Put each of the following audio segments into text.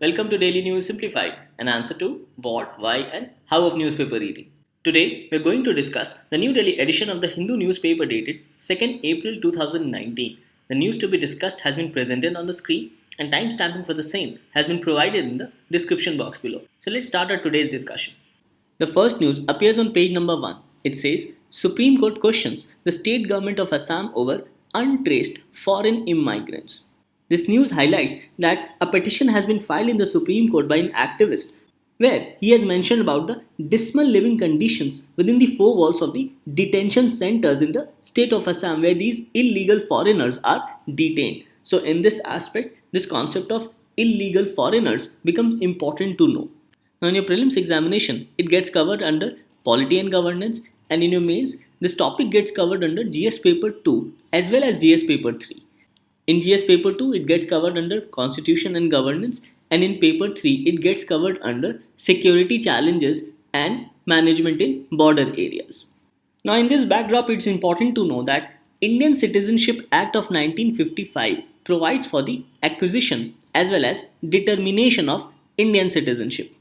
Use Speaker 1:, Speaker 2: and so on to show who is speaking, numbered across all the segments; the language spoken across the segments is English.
Speaker 1: Welcome to Daily News Simplified, an answer to what, why, and how of newspaper reading. Today, we are going to discuss the New Delhi edition of the Hindu newspaper dated 2nd April 2019. The news to be discussed has been presented on the screen, and timestamping for the same has been provided in the description box below. So let's start our today's discussion. The first news appears on page number 1. It says, Supreme Court questions the state government of Assam over untraced foreign immigrants. This news highlights that a petition has been filed in the Supreme Court by an activist where he has mentioned about the dismal living conditions within the four walls of the detention centers in the state of Assam where these illegal foreigners are detained. So in this aspect, this concept of illegal foreigners becomes important to know. Now in your prelims examination, it gets covered under Polity and Governance, and in your mains, this topic gets covered under GS paper 2 as well as GS paper 3. In GS paper 2, it gets covered under Constitution and Governance, and in paper 3, it gets covered under Security Challenges and Management in Border Areas. Now, in this backdrop, it's important to know that Indian Citizenship Act of 1955 provides for the acquisition as well as determination of Indian citizenship.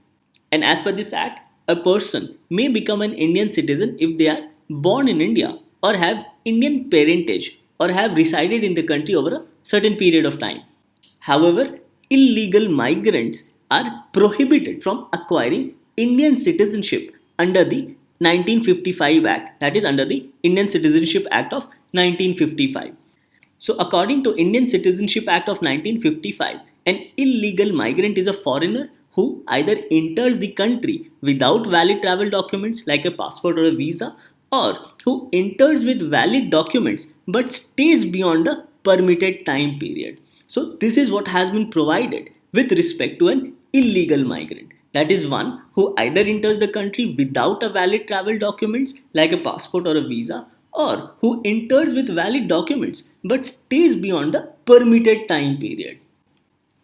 Speaker 1: And as per this act, a person may become an Indian citizen if they are born in India or have Indian parentage or have resided in the country over a certain period of time. However, illegal migrants are prohibited from acquiring Indian citizenship under the 1955 Act, that is under the Indian Citizenship Act of 1955. So according to Indian Citizenship Act of 1955, an illegal migrant is a foreigner who either enters the country without valid travel documents like a passport or a visa, or who enters with valid documents but stays beyond the permitted time period. So this is what has been provided with respect to an illegal migrant. That is one who either enters the country without a valid travel documents like a passport or a visa, or who enters with valid documents but stays beyond the permitted time period.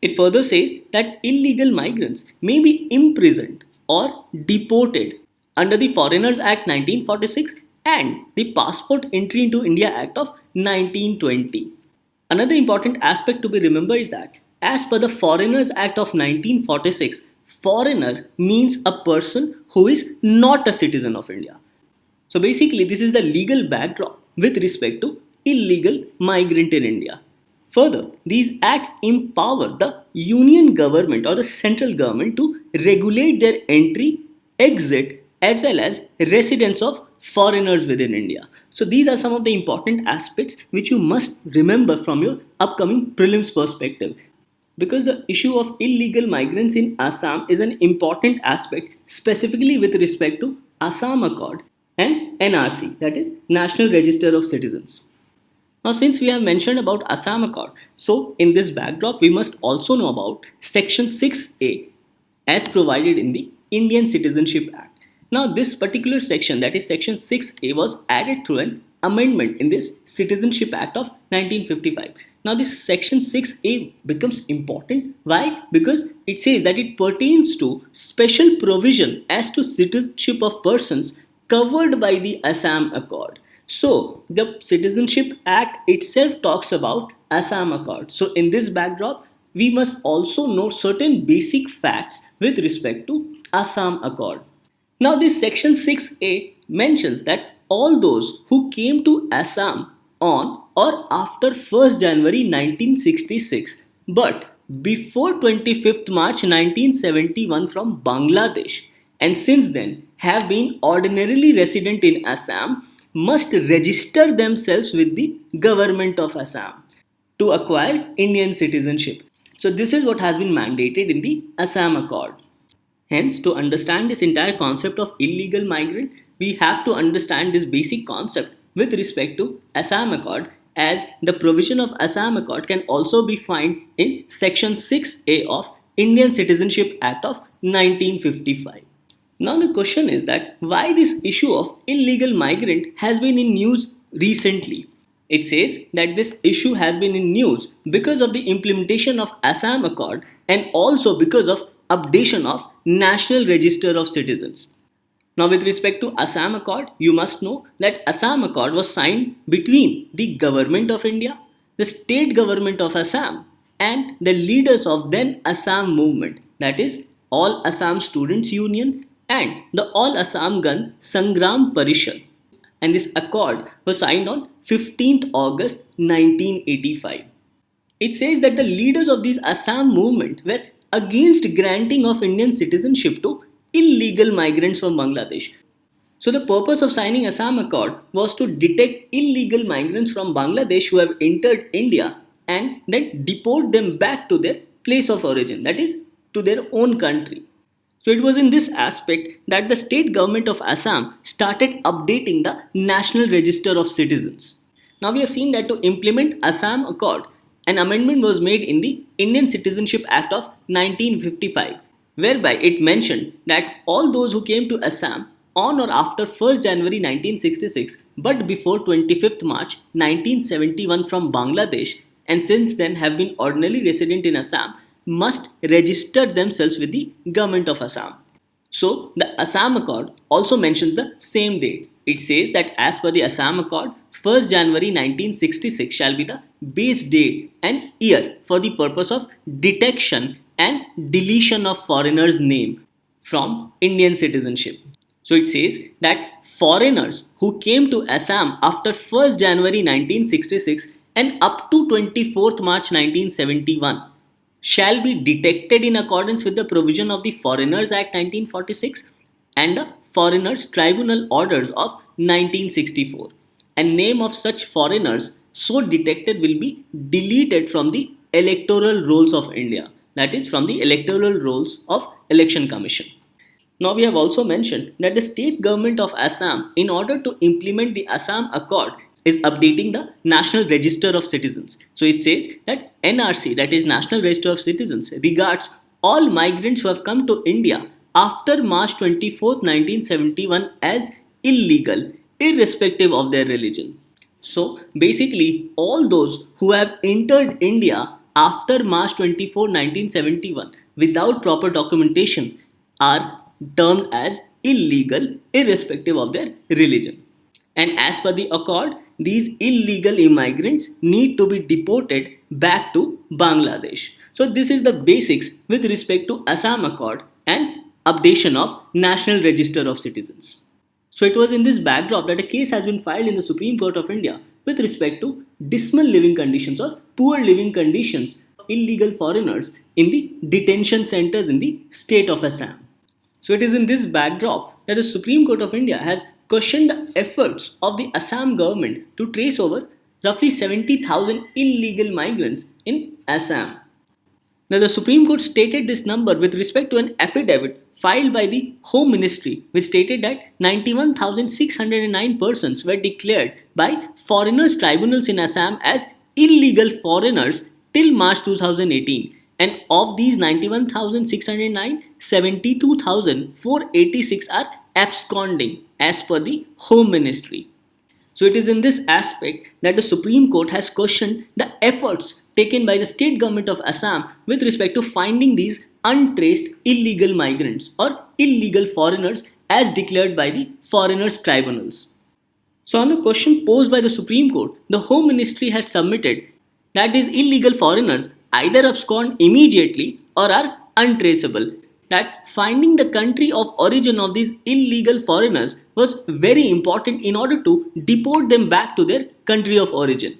Speaker 1: It further says that illegal migrants may be imprisoned or deported under the Foreigners Act 1946 and the Passport Entry into India Act of 1920. Another important aspect to be remembered is that as per the Foreigners Act of 1946, foreigner means a person who is not a citizen of India. So basically this is the legal backdrop with respect to illegal migrant in India. Further, these acts empower the union government or the central government to regulate their entry, exit as well as residence of foreigners within India. So these are some of the important aspects which you must remember from your upcoming prelims perspective. Because the issue of illegal migrants in Assam is an important aspect specifically with respect to Assam Accord and NRC, that is National Register of Citizens. Now since we have mentioned about Assam Accord, so in this backdrop we must also know about Section 6A as provided in the Indian Citizenship Act. Now this particular section, that is Section 6A, was added through an amendment in this Citizenship Act of 1955. Now this Section 6A becomes important. Why? Because it says that it pertains to special provision as to citizenship of persons covered by the Assam Accord. So the Citizenship Act itself talks about Assam Accord. So in this backdrop, we must also know certain basic facts with respect to Assam Accord. Now this Section 6A mentions that all those who came to Assam on or after 1st January 1966 but before 25th March 1971 from Bangladesh and since then have been ordinarily resident in Assam must register themselves with the government of Assam to acquire Indian citizenship. So this is what has been mandated in the Assam Accord. Hence, to understand this entire concept of illegal migrant, we have to understand this basic concept with respect to Assam Accord, as the provision of Assam Accord can also be found in Section 6A of Indian Citizenship Act of 1955. Now the question is that why this issue of illegal migrant has been in news recently. It says that this issue has been in news because of the implementation of Assam Accord and also because of updation of National Register of Citizens. Now with respect to Assam Accord, you must know that Assam Accord was signed between the Government of India, the State Government of Assam and the leaders of then Assam movement, that is All Assam Students Union and the All Assam Gan Sangram Parishad. And this accord was signed on 15th August 1985. It says that the leaders of this Assam movement were against granting of Indian citizenship to illegal migrants from Bangladesh. So the purpose of signing Assam Accord was to detect illegal migrants from Bangladesh who have entered India and then deport them back to their place of origin, that is, to their own country. So it was in this aspect that the state government of Assam started updating the National Register of Citizens. Now we have seen that to implement Assam Accord, an amendment was made in the Indian Citizenship Act of 1955, whereby it mentioned that all those who came to Assam on or after 1st January 1966 but before 25th March 1971 from Bangladesh and since then have been ordinarily resident in Assam must register themselves with the government of Assam. So the Assam Accord also mentions the same date. It says that as per the Assam Accord, 1st January 1966 shall be the base date and year for the purpose of detection and deletion of foreigners' name from Indian citizenship. So it says that foreigners who came to Assam after 1st January 1966 and up to 24th March 1971 shall be detected in accordance with the provision of the Foreigners Act 1946 and the Foreigners Tribunal Orders of 1964. And name of such foreigners so detected will be deleted from the electoral rolls of India, that is from the electoral rolls of Election Commission. Now we have also mentioned that the state government of Assam, in order to implement the Assam Accord, is updating the National Register of Citizens. So it says that NRC, that is National Register of Citizens, regards all migrants who have come to India after March 24th, 1971 as illegal, irrespective of their religion. So basically, all those who have entered India after March 24, 1971 without proper documentation are termed as illegal, irrespective of their religion. And as per the accord, these illegal immigrants need to be deported back to Bangladesh. So this is the basics with respect to Assam Accord and updation of National Register of Citizens. So it was in this backdrop that a case has been filed in the Supreme Court of India with respect to dismal living conditions or poor living conditions of illegal foreigners in the detention centers in the state of Assam. So it is in this backdrop that the Supreme Court of India has questioned the efforts of the Assam government to trace over roughly 70,000 illegal migrants in Assam. Now the Supreme Court stated this number with respect to an affidavit filed by the Home Ministry, which stated that 91,609 persons were declared by foreigners tribunals in Assam as illegal foreigners till March 2018. And of these 91,609, 72,486 are absconding as per the Home Ministry. So it is in this aspect that the Supreme Court has questioned the efforts taken by the state government of Assam with respect to finding these untraced illegal migrants or illegal foreigners as declared by the foreigners tribunals. So on the question posed by the Supreme Court, the Home Ministry had submitted that these illegal foreigners either abscond immediately or are untraceable, that finding the country of origin of these illegal foreigners was very important in order to deport them back to their country of origin.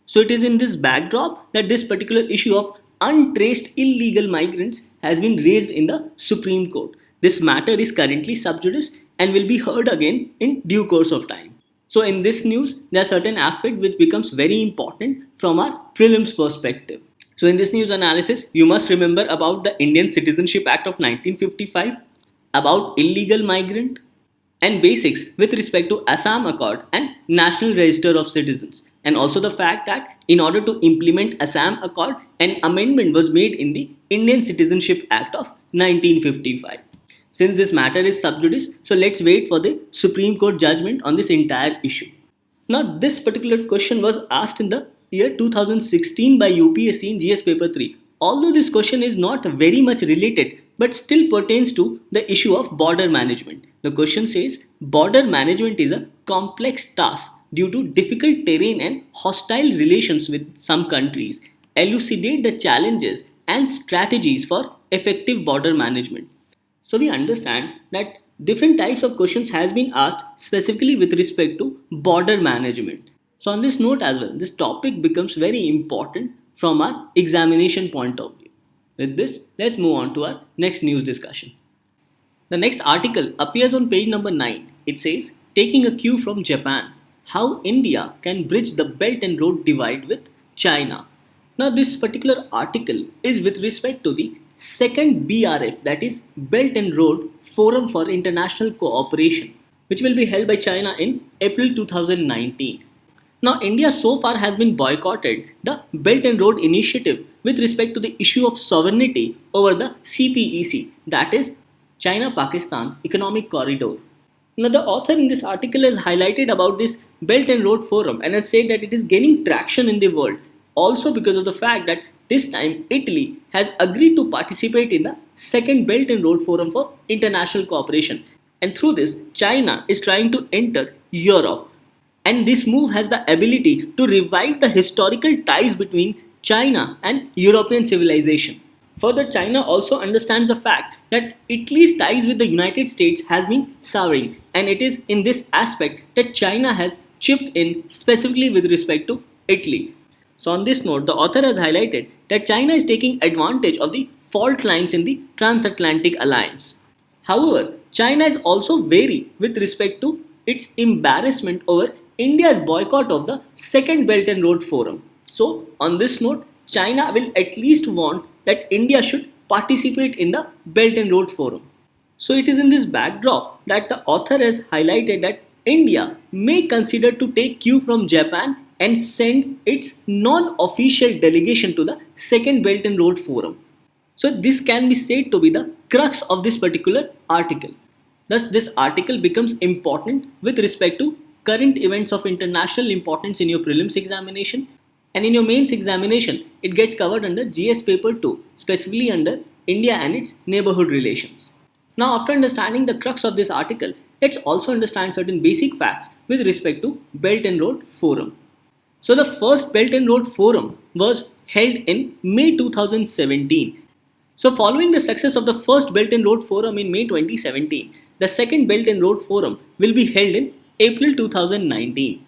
Speaker 1: So it is in this backdrop that this particular issue of untraced illegal migrants has been raised in the Supreme Court. This matter is currently sub judice and will be heard again in due course of time. So in this news, there are certain aspects which becomes very important from our prelims perspective. So in this news analysis, you must remember about the Indian Citizenship Act of 1955, about illegal migrant, and basics with respect to Assam Accord and National Register of Citizens. And also the fact that in order to implement Assam Accord, an amendment was made in the Indian Citizenship Act of 1955. Since this matter is sub judice, so let's wait for the Supreme Court judgment on this entire issue. Now this particular question was asked in the year 2016 by UPSC in GS paper 3. Although this question is not very much related but still pertains to the issue of border management. The question says border management is a complex task due to difficult terrain and hostile relations with some countries, elucidate the challenges and strategies for effective border management. So we understand that different types of questions has been asked specifically with respect to border management. So on this note as well, this topic becomes very important from our examination point of view. With this, let's move on to our next news discussion. The next article appears on page number 9. It says, taking a cue from Japan, how India can bridge the Belt and Road divide with China. Now this particular article is with respect to the second BRF, that is Belt and Road Forum for International Cooperation, which will be held by China in April 2019. Now India so far has been boycotted the Belt and Road Initiative with respect to the issue of sovereignty over the CPEC, that is China-Pakistan Economic Corridor. Now the author in this article has highlighted about this Belt and Road Forum and has said that it is gaining traction in the world, also because of the fact that this time Italy has agreed to participate in the second Belt and Road Forum for International Cooperation, and through this China is trying to enter Europe. And this move has the ability to revive the historical ties between China and European civilization. Further, China also understands the fact that Italy's ties with the United States has been souring, and it is in this aspect that China has chipped in specifically with respect to Italy. So on this note, the author has highlighted that China is taking advantage of the fault lines in the transatlantic alliance. However, China is also wary with respect to its embarrassment over India's boycott of the second Belt and Road Forum. So on this note, China will at least want that India should participate in the Belt and Road Forum. So it is in this backdrop that the author has highlighted that India may consider to take cue from Japan and send its non-official delegation to the second Belt and Road Forum. So this can be said to be the crux of this particular article. Thus this article becomes important with respect to current events of international importance in your prelims examination, and in your mains examination it gets covered under GS paper 2, specifically under India and its neighborhood relations. Now after understanding the crux of this article, let's also understand certain basic facts with respect to Belt and Road Forum. So the first Belt and Road Forum was held in May 2017. So following the success of the first Belt and Road Forum in May 2017, the second Belt and Road Forum will be held in April 2019.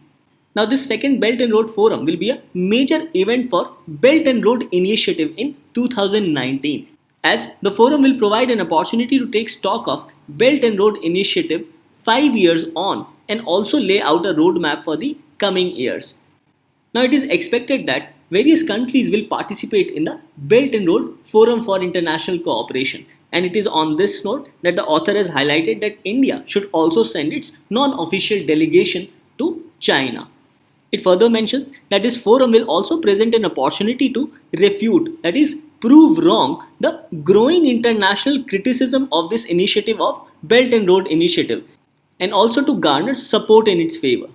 Speaker 1: Now this second Belt and Road Forum will be a major event for Belt and Road Initiative in 2019, as the forum will provide an opportunity to take stock of Belt and Road Initiative 5 years on and also lay out a roadmap for the coming years. Now it is expected that various countries will participate in the Belt and Road Forum for International Cooperation, and it is on this note that the author has highlighted that India should also send its non-official delegation to China. It further mentions that this forum will also present an opportunity to refute, that is, prove wrong the growing international criticism of this initiative of Belt and Road Initiative, and also to garner support in its favor.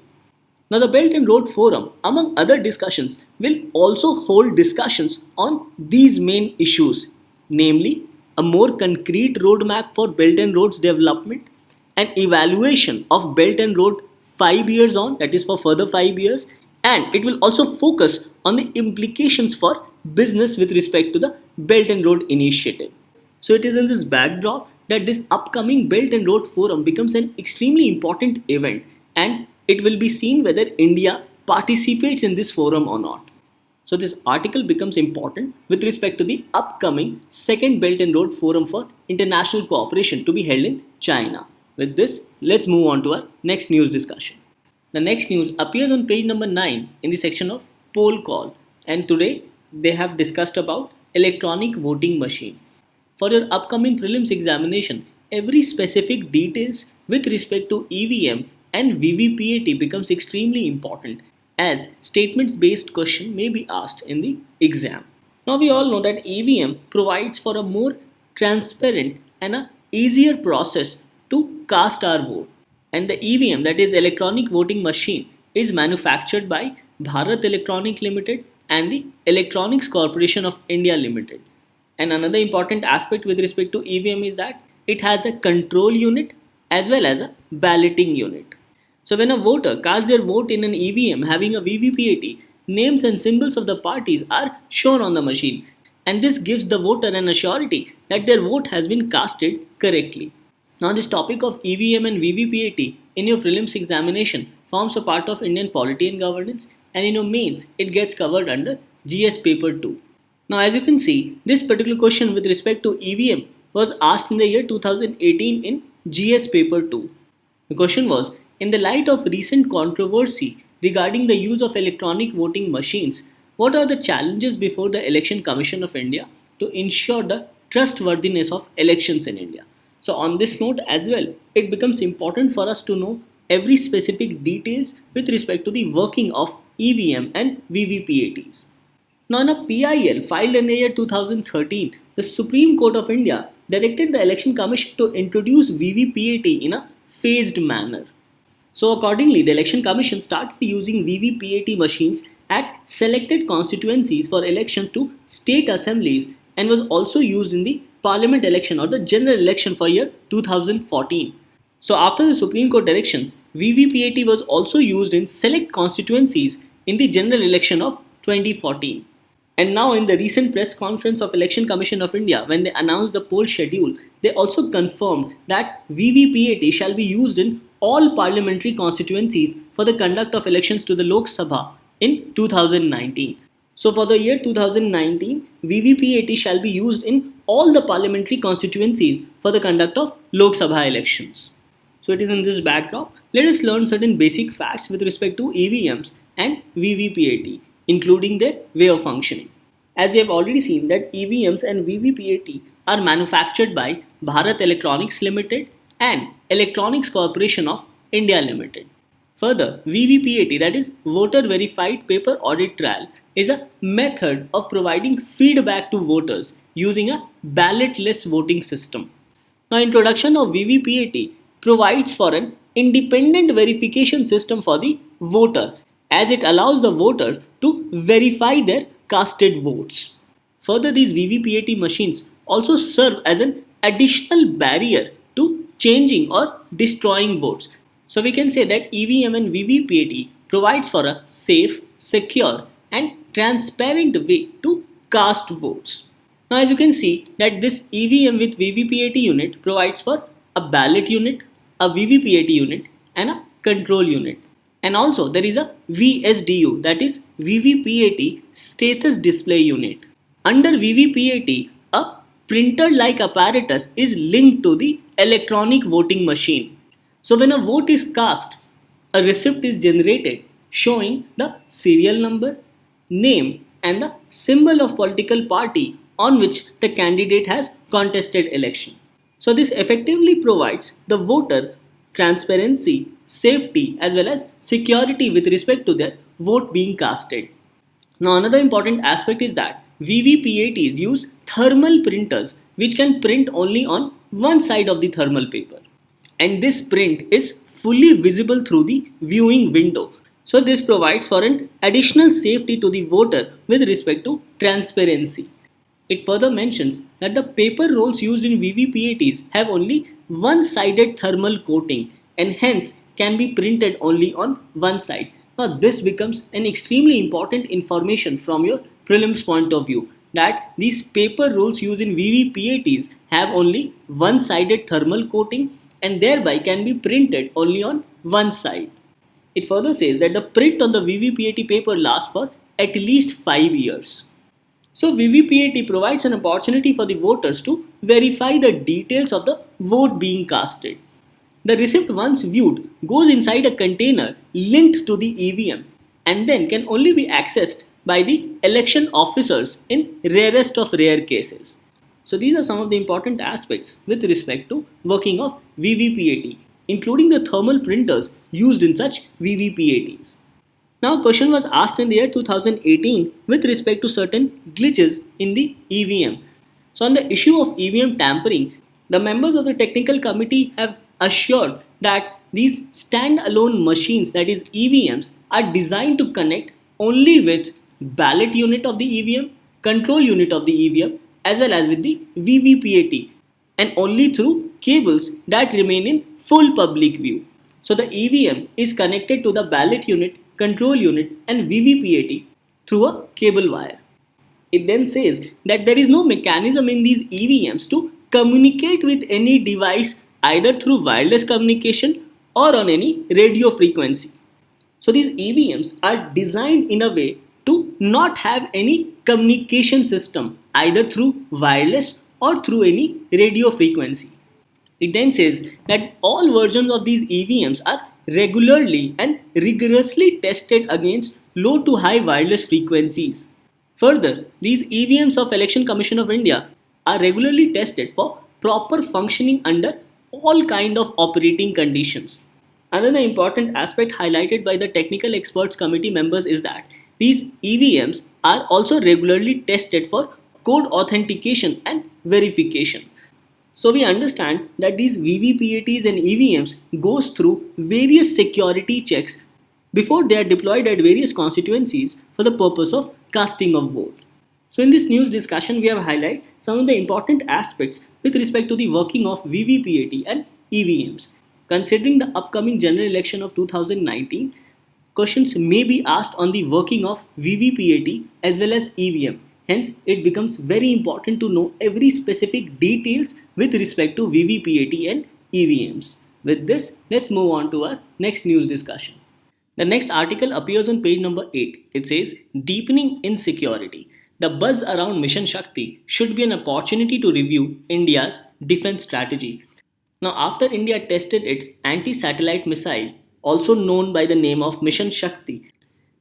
Speaker 1: Now the Belt and Road Forum, among other discussions, will also hold discussions on these main issues, namely a more concrete roadmap for Belt and Road's development, an evaluation of Belt and Road 5 years on, that is for further 5 years, and it will also focus on the implications for business with respect to the Belt and Road Initiative. So it is in this backdrop that this upcoming Belt and Road Forum becomes an extremely important event, and it will be seen whether India participates in this forum or not. So this article becomes important with respect to the upcoming second Belt and Road Forum for International Cooperation to be held in China. With this, let's move on to our next news discussion. The next news appears on page number 9 in the section of poll call, and today they have discussed about electronic voting machine. For your upcoming prelims examination, every specific details with respect to EVM and VVPAT becomes extremely important, as statements based question may be asked in the exam. Now we all know that EVM provides for a more transparent and a easier process to cast our vote, and the EVM, that is electronic voting machine, is manufactured by Bharat Electronic Limited and the Electronics Corporation of India Limited. And another important aspect with respect to EVM is that it has a control unit as well as a balloting unit. So when a voter casts their vote in an EVM having a VVPAT, names and symbols of the parties are shown on the machine, and this gives the voter an assurity that their vote has been casted correctly. Now, this topic of EVM and VVPAT in your prelims examination forms a part of Indian polity and governance, and in your mains it gets covered under GS paper 2. Now, as you can see, this particular question with respect to EVM was asked in the year 2018 in GS paper 2. The question was, in the light of recent controversy regarding the use of electronic voting machines, what are the challenges before the Election Commission of India to ensure the trustworthiness of elections in India? So on this note as well, it becomes important for us to know every specific details with respect to the working of EVM and VVPATs. Now, in a PIL filed in the year 2013, the Supreme Court of India directed the Election Commission to introduce VVPAT in a phased manner. So accordingly, the Election Commission started using VVPAT machines at selected constituencies for elections to state assemblies and was also used in the parliament election or the general election for year 2014. So after the Supreme Court directions, VVPAT was also used in select constituencies in the general election of 2014. And now in the recent press conference of Election Commission of India, when they announced the poll schedule, they also confirmed that VVPAT shall be used in all parliamentary constituencies for the conduct of elections to the Lok Sabha in 2019. So for the year 2019, VVPAT shall be used in all the parliamentary constituencies for the conduct of Lok Sabha elections. So it is in this backdrop, let us learn certain basic facts with respect to EVMs and VVPAT, including their way of functioning. As we have already seen that EVMs and VVPAT are manufactured by Bharat Electronics Limited and Electronics Corporation of India Limited. Further, VVPAT, that is Voter Verified Paper Audit Trail, is a method of providing feedback to voters using a ballotless voting system. Now, introduction of VVPAT provides for an independent verification system for the voter, as it allows the voter to verify their casted votes. Further, these VVPAT machines also serve as an additional barrier to changing or destroying votes. So we can say that EVM and VVPAT provides for a safe, secure and transparent way to cast votes. Now, as you can see that this EVM with VVPAT unit provides for a ballot unit, a VVPAT unit and a control unit. And also there is a VSDU, that is VVPAT status display unit. Under VVPAT, a printer-like apparatus is linked to the electronic voting machine. So when a vote is cast, a receipt is generated showing the serial number, name and the symbol of political party on which the candidate has contested election. So this effectively provides the voter transparency, safety as well as security with respect to their vote being casted. Now another important aspect is that VVPATs use thermal printers which can print only on one side of the thermal paper, and this print is fully visible through the viewing window. So this provides for an additional safety to the voter with respect to transparency. It further mentions that the paper rolls used in VVPATs have only one-sided thermal coating and hence can be printed only on one side. Now this becomes an extremely important information from your prelims point of view, that these paper rolls used in VVPATs have only one-sided thermal coating and thereby can be printed only on one side. It further says that the print on the VVPAT paper lasts for at least 5 years. So VVPAT provides an opportunity for the voters to verify the details of the vote being casted. The receipt once viewed goes inside a container linked to the EVM and then can only be accessed by the election officers in rarest of rare cases. So these are some of the important aspects with respect to working of VVPAT, including the thermal printers used in such VVPATs. Now, a question was asked in the year 2018 with respect to certain glitches in the EVM. So on the issue of EVM tampering, the members of the technical committee have assured that these stand-alone machines, that is EVMs, are designed to connect only with ballot unit of the EVM, control unit of the EVM as well as with the VVPAT, and only through cables that remain in full public view. So the EVM is connected to the ballot unit, control unit and VVPAT through a cable wire. It then says that there is no mechanism in these EVMs to communicate with any device either through wireless communication or on any radio frequency. So these EVMs are designed in a way to not have any communication system either through wireless or through any radio frequency. It then says that all versions of these EVMs are regularly and rigorously tested against low to high wireless frequencies. Further, these EVMs of Election Commission of India are regularly tested for proper functioning under all kind of operating conditions. Another important aspect highlighted by the technical experts committee members is that these EVMs are also regularly tested for code authentication and verification. So we understand that these VVPATs and EVMs goes through various security checks before they are deployed at various constituencies for the purpose of casting of vote. So in this news discussion we have highlighted some of the important aspects with respect to the working of VVPAT and EVMs. Considering the upcoming general election of 2019, questions may be asked on the working of VVPAT as well as EVM. Hence, it becomes very important to know every specific details with respect to VVPAT and EVMs. With this, let's move on to our next news discussion. The next article appears on page number 8. It says, Deepening Insecurity. The buzz around Mission Shakti should be an opportunity to review India's defense strategy. Now, after India tested its anti-satellite missile, also known by the name of Mission Shakti,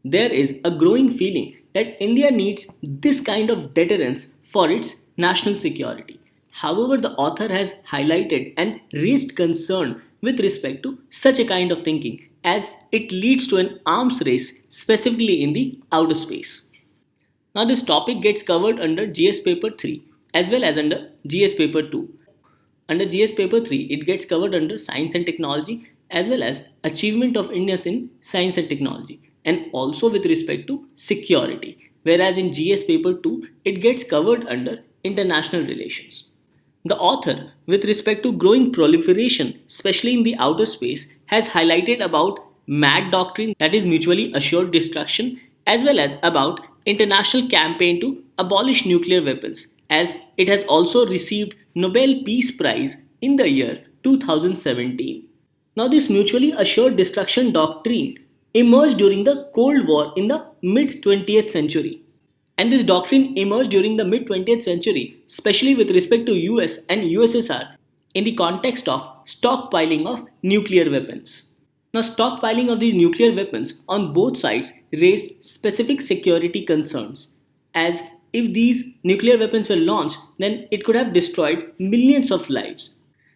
Speaker 1: there is a growing feeling that India needs this kind of deterrence for its national security. However, the author has highlighted and raised concern with respect to such a kind of thinking as it leads to an arms race specifically in the outer space. Now, this topic gets covered under GS paper 3 as well as under GS paper 2. Under GS paper 3, it gets covered under science and technology as well as achievement of Indians in science and technology, and also with respect to security, whereas in GS paper 2 it gets covered under international relations. The author, with respect to growing proliferation, especially in the outer space, has highlighted about MAD doctrine, that is mutually assured destruction, as well as about international campaign to abolish nuclear weapons, as it has also received Nobel Peace Prize in the year 2017. Now this mutually assured destruction doctrine emerged during the Cold War in the mid-20th century. And this doctrine emerged during the mid-20th century, especially with respect to US and USSR in the context of stockpiling of nuclear weapons. Now, stockpiling of these nuclear weapons on both sides raised specific security concerns, as if these nuclear weapons were launched, then it could have destroyed millions of lives.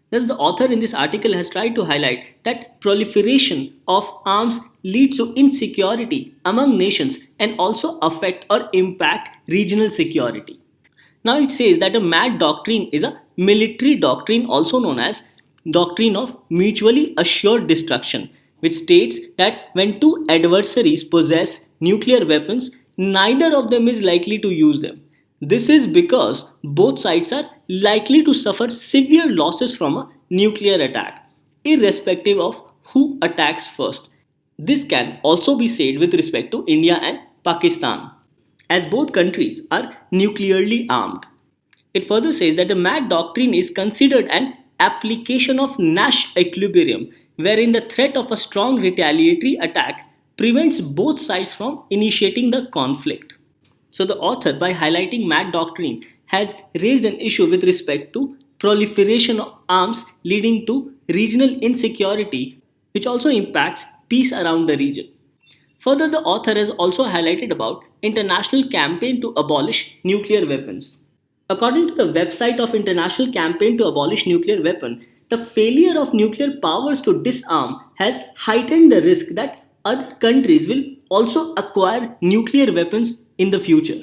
Speaker 1: Thus, the author in this article has tried to highlight that proliferation of arms leads to insecurity among nations and also affect or impact regional security. Now, it says that a MAD doctrine is a military doctrine also known as doctrine of mutually assured destruction, which states that when two adversaries possess nuclear weapons, neither of them is likely to use them. This is because both sides are likely to suffer severe losses from a nuclear attack, irrespective of who attacks first. This can also be said with respect to India and Pakistan, as both countries are nuclearly armed. It further says that the MAD doctrine is considered an application of Nash equilibrium, wherein the threat of a strong retaliatory attack prevents both sides from initiating the conflict. So the author, by highlighting MAD doctrine, has raised an issue with respect to proliferation of arms leading to regional insecurity, which also impacts peace around the region. Further, the author has also highlighted about international campaign to abolish nuclear weapons. According to the website of International Campaign to Abolish Nuclear Weapon, the failure of nuclear powers to disarm has heightened the risk that other countries will also acquire nuclear weapons in the future.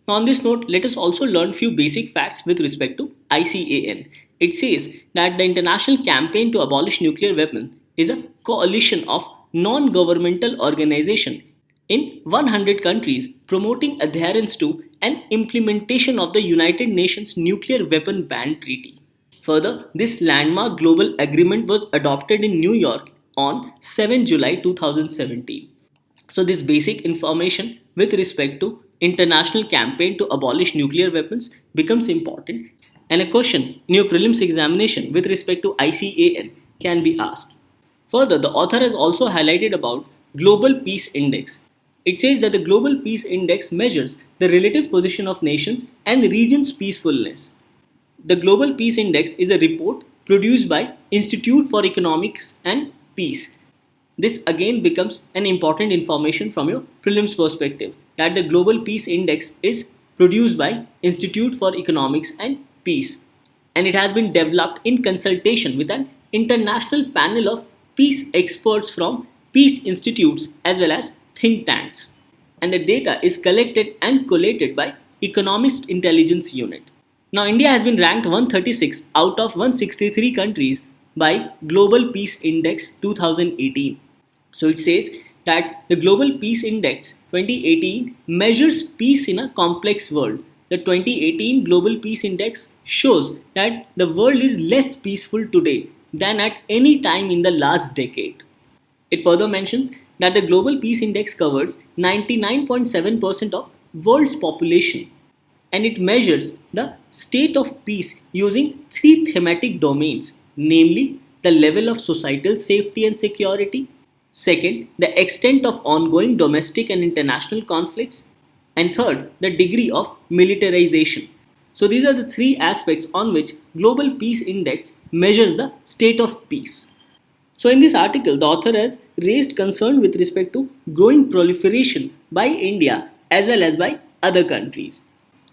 Speaker 1: Now, on this note, let us also learn few basic facts with respect to ICAN. It says that the International Campaign to Abolish Nuclear Weapons is a coalition of non-governmental organizations in 100 countries promoting adherence to and implementation of the United Nations Nuclear Weapon Ban Treaty. Further, this landmark global agreement was adopted in New York on 7 July 2017. So this basic information with respect to international campaign to abolish nuclear weapons becomes important, and a question in your prelims examination with respect to ICAN can be asked. Further, the author has also highlighted about Global Peace Index. It says that the Global Peace Index measures the relative position of nations and regions' peacefulness. The Global Peace Index is a report produced by Institute for Economics and Peace. This again becomes an important information from your prelims perspective, that the Global Peace Index is produced by Institute for Economics and Peace, and it has been developed in consultation with an international panel of peace experts from peace institutes as well as think tanks, and the data is collected and collated by Economist Intelligence Unit. Now, India has been ranked 136 out of 163 countries by Global Peace Index 2018. So it says that the Global Peace Index 2018 measures peace in a complex world. The 2018 Global Peace Index shows that the world is less peaceful today than at any time in the last decade. It further mentions that the Global Peace Index covers 99.7% of world's population, and it measures the state of peace using three thematic domains, namely the level of societal safety and security, second, the extent of ongoing domestic and international conflicts, and third, the degree of militarization. So these are the three aspects on which Global Peace Index measures the state of peace. So in this article, the author has raised concern with respect to growing proliferation by India as well as by other countries.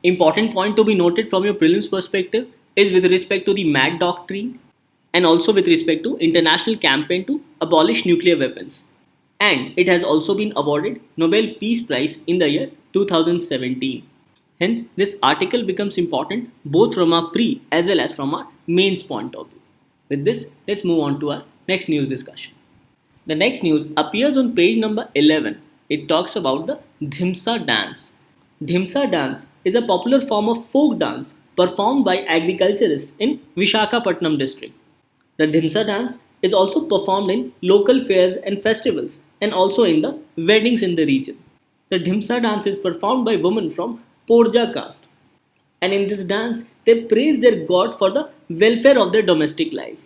Speaker 1: Important point to be noted from your prelims perspective is with respect to the MAD doctrine and also with respect to international campaign to abolish nuclear weapons. And it has also been awarded Nobel Peace Prize in the year 2017. Hence, this article becomes important both from our pre as well as from our mains point of view. With this, let's move on to our next news discussion. The next news appears on page number 11. It talks about the Dhimsa dance. Dhimsa dance is a popular form of folk dance performed by agriculturists in Vishakhapatnam district. The Dhimsa dance is also performed in local fairs and festivals and also in the weddings in the region. The Dhimsa dance is performed by women from Porja caste, and in this dance they praise their god for the welfare of their domestic life.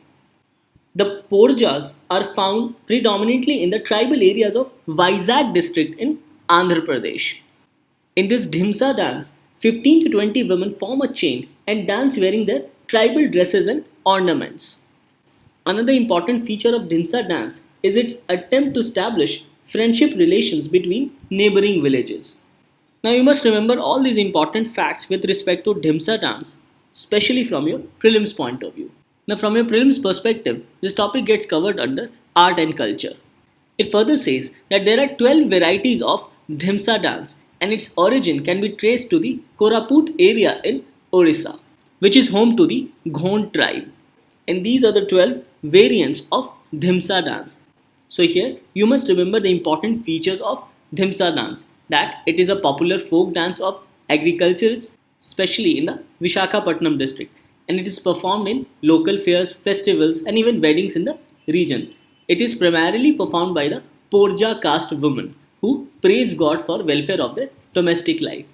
Speaker 1: The Porjas are found predominantly in the tribal areas of Vizag district in Andhra Pradesh. In this Dhimsa dance, 15 to 20 women form a chain and dance wearing their tribal dresses and ornaments. Another important feature of Dhimsa dance is its attempt to establish friendship relations between neighboring villages. Now you must remember all these important facts with respect to Dhimsa dance, especially from your prelims point of view. Now from your prelims perspective, this topic gets covered under art and culture. It further says that there are 12 varieties of Dhimsa dance and its origin can be traced to the Koraput area in Orissa, which is home to the Ghond tribe. And these are the 12 variants of Dhimsa dance. So here you must remember the important features of Dhimsa dance, that it is a popular folk dance of agriculturists, especially in the Vishakhapatnam district, and it is performed in local fairs, festivals and even weddings in the region. It is primarily performed by the Porja caste women who praise God for welfare of their domestic life.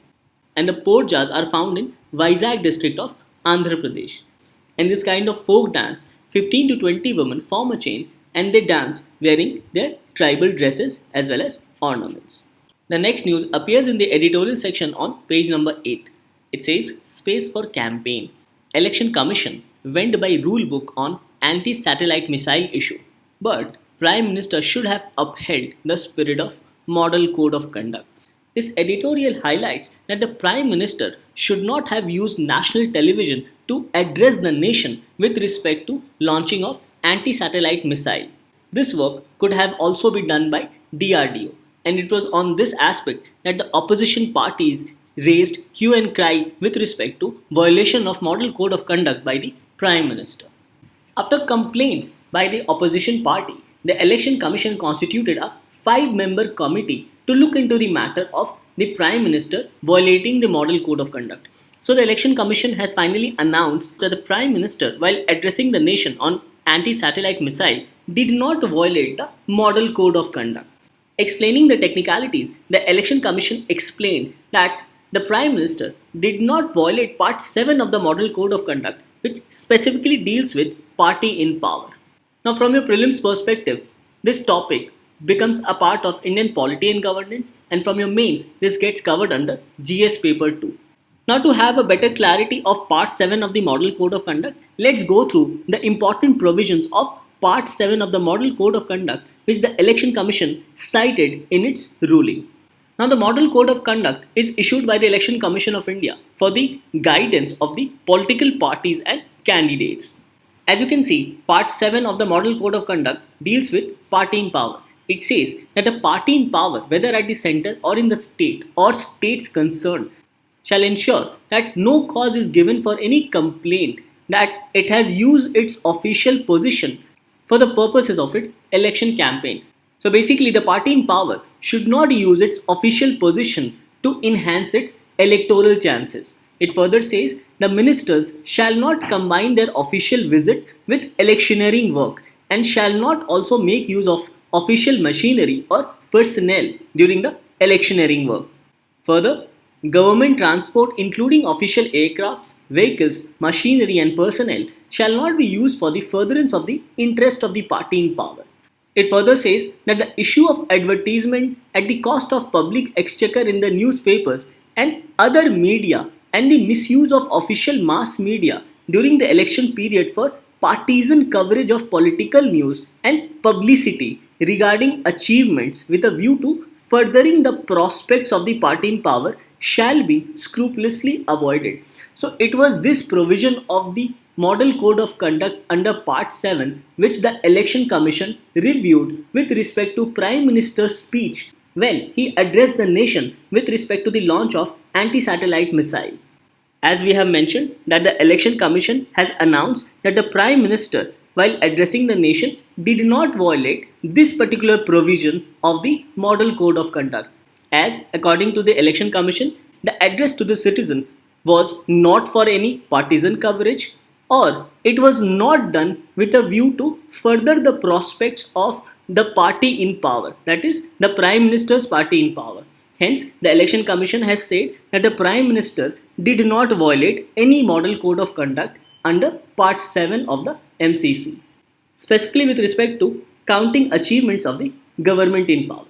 Speaker 1: And the Porjas are found in Vizag district of Andhra Pradesh. And this kind of folk dance, 15 to 20 women form a chain and they dance wearing their tribal dresses as well as ornaments. The next news appears in the editorial section on page number 8. It says, Space for Campaign. Election Commission went by rule book on anti-satellite missile issue. But Prime Minister should have upheld the spirit of Model Code of Conduct. This editorial highlights that the Prime Minister should not have used national television to address the nation with respect to launching of anti-satellite missile. This work could have also been done by DRDO, and it was on this aspect that the opposition parties raised hue and cry with respect to violation of Model Code of Conduct by the Prime Minister. After complaints by the opposition party, the Election Commission constituted a 5-member committee to look into the matter of the Prime Minister violating the Model Code of Conduct. So the Election Commission has finally announced that the Prime Minister, while addressing the nation on anti-satellite missile, did not violate the Model Code of Conduct. Explaining the technicalities, the Election Commission explained that the Prime Minister did not violate Part 7 of the Model Code of Conduct, which specifically deals with party in power. Now, from your prelims perspective, this topic becomes a part of Indian polity and governance, and from your mains, this gets covered under GS paper 2. Now, to have a better clarity of Part 7 of the Model Code of Conduct, let's go through the important provisions of Part 7 of the Model Code of Conduct, which the Election Commission cited in its ruling. Now, the Model Code of Conduct is issued by the Election Commission of India for the guidance of the political parties and candidates. As you can see, Part 7 of the Model Code of Conduct deals with party in power. It says that a party in power, whether at the center or in the state or states concerned, shall ensure that no cause is given for any complaint that it has used its official position for the purposes of its election campaign. So basically, the party in power should not use its official position to enhance its electoral chances. It further says the ministers shall not combine their official visit with electioneering work and shall not also make use of official machinery or personnel during the electioneering work. Further, government transport including official aircrafts, vehicles, machinery and personnel shall not be used for the furtherance of the interest of the party in power. It further says that the issue of advertisement at the cost of public exchequer in the newspapers and other media and the misuse of official mass media during the election period for partisan coverage of political news and publicity regarding achievements with a view to furthering the prospects of the party in power shall be scrupulously avoided. So it was this provision of the Model Code of Conduct under Part 7 which the Election Commission reviewed with respect to Prime Minister's speech when he addressed the nation with respect to the launch of anti-satellite missile. As we have mentioned that the Election Commission has announced that the Prime Minister, while addressing the nation, did not violate this particular provision of the Model Code of Conduct, as according to the Election Commission, the address to the citizen was not for any partisan coverage or it was not done with a view to further the prospects of the party in power, that is the Prime Minister's party in power. Hence, the Election Commission has said that the Prime Minister did not violate any Model Code of Conduct under Part 7 of the MCC, specifically with respect to counting achievements of the government in power.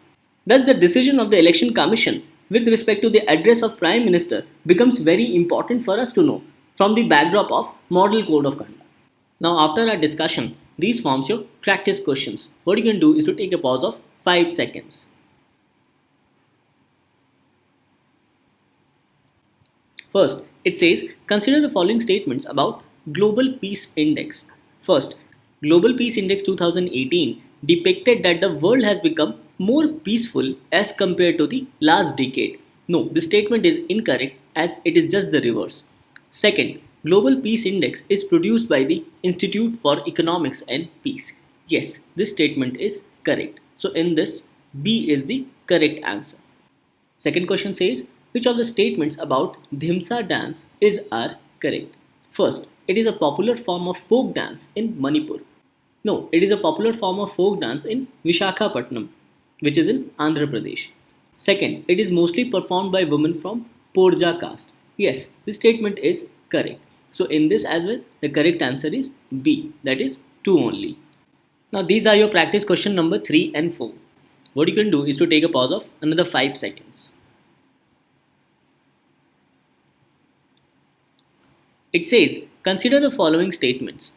Speaker 1: Thus, the decision of the Election Commission with respect to the address of Prime Minister becomes very important for us to know from the backdrop of Model Code of Conduct. Now, after our discussion, these forms your practice questions. What you can do is to take a pause of 5 seconds. First, it says, consider the following statements about Global Peace Index. First, Global Peace Index 2018 depicted that the world has become more peaceful as compared to the last decade. No, this statement is incorrect as it is just the reverse. Second, Global Peace Index is produced by the Institute for Economics and Peace. Yes, this statement is correct. So in this, B is the correct answer. Second question says, which of the statements about Dhimsa dance are correct? First, it is a popular form of folk dance in Manipur. No, it is a popular form of folk dance in Vishakhapatnam, which is in Andhra Pradesh. Second, it is mostly performed by women from Porja caste. Yes, this statement is correct. So in this as well, the correct answer is B, that is 2 only. Now these are your practice question number 3 and 4. What you can do is to take a pause of another 5 seconds. It says, consider the following statements.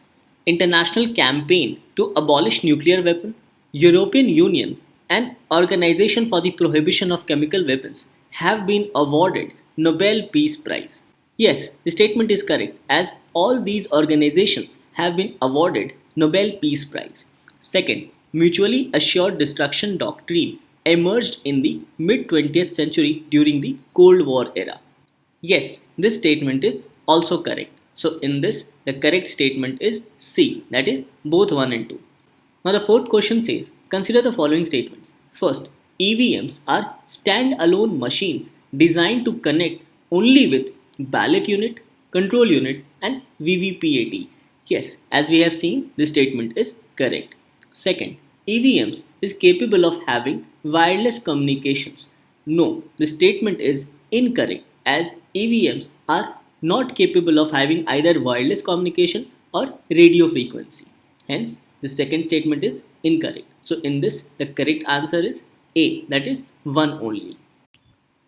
Speaker 1: International campaign to abolish nuclear weapon, European Union and Organization for the Prohibition of Chemical Weapons have been awarded Nobel Peace Prize. Yes, the statement is correct as all these organizations have been awarded Nobel Peace Prize. Second, mutually assured destruction doctrine emerged in the mid-20th century during the Cold War era. Yes, this statement is also correct. So in this, the correct statement is C, that is both 1 and 2. Now the fourth question says, consider the following statements. First, EVMs are stand-alone machines designed to connect only with ballot unit, control unit and VVPAT. Yes, as we have seen, this statement is correct. Second, EVMs is capable of having wireless communications. No, the statement is incorrect as EVMs are not capable of having either wireless communication or radio frequency. Hence, the second statement is incorrect. So, in this, the correct answer is A, that is 1 only.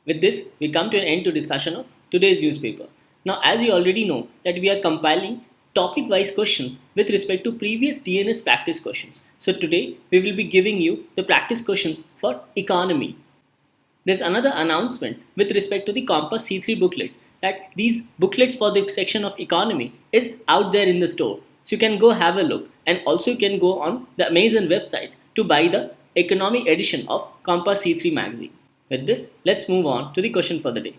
Speaker 1: With this, we come to an end to discussion of today's newspaper. Now, as you already know that we are compiling topic-wise questions with respect to previous DNS practice questions. So today, we will be giving you the practice questions for economy. There's another announcement with respect to the Compass C3 booklets that these booklets for the section of economy is out there in the store. So you can go have a look, and also you can go on the Amazon website to buy the economy edition of Compass C3 magazine. With this, let's move on to the question for the day.